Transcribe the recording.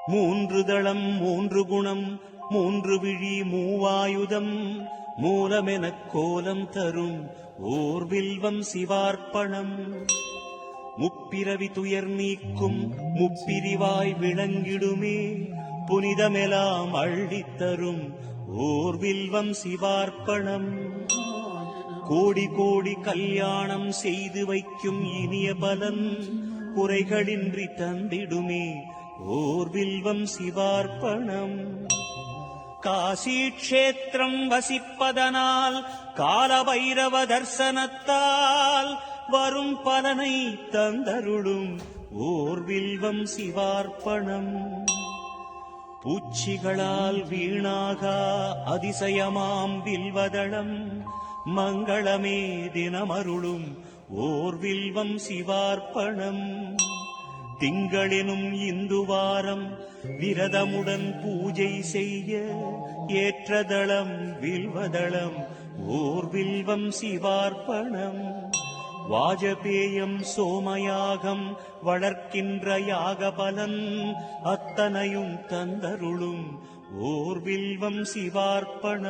மூன்று தளம் மூன்று குணம் மூன்று விழி மூவாயுதம் மூலமெனக் கோலம் தரும் ஓர் வில்வம் சிவார்ப்பணம். முப்பிரவி துயர் நீக்கும் முப்பிரிவாய் விளங்கிடுமே புனிதமெலாம் அள்ளித்தரும் ஓர் வில்வம் சிவார்ப்பணம். கோடி கோடி கல்யாணம் செய்து வைக்கும் இனிய பலன் குறைகளின்றி தந்திடுமே ஓர் வில்வம் சிவார்ப்பணம். காசி க்ஷேத்திரம் வசிப்பதனால் காலபைரவ தர்சனத்தால் வரும் பலனை தந்தருளும் ஓர் வில்வம் சிவார்ப்பணம். பூச்சிகளால் வீணாகா அதிசயமாம் வில்வதளம் மங்களமே தினமருளும் ஓர் வில்வம் சிவார்ப்பணம். திங்களினும் இந்து வாரம் விரதமுடன் பூஜை செய்ய ஏற்றதளம் வில்வதளம் ஓர் வில்வம் சிவார்ப்பணம். வாஜபேயம் சோமயாகம் வளர்க்கின்ற யாகபலன் அத்தனையும் தந்தருளும் ஓர் வில்வம் சிவார்ப்பணம்.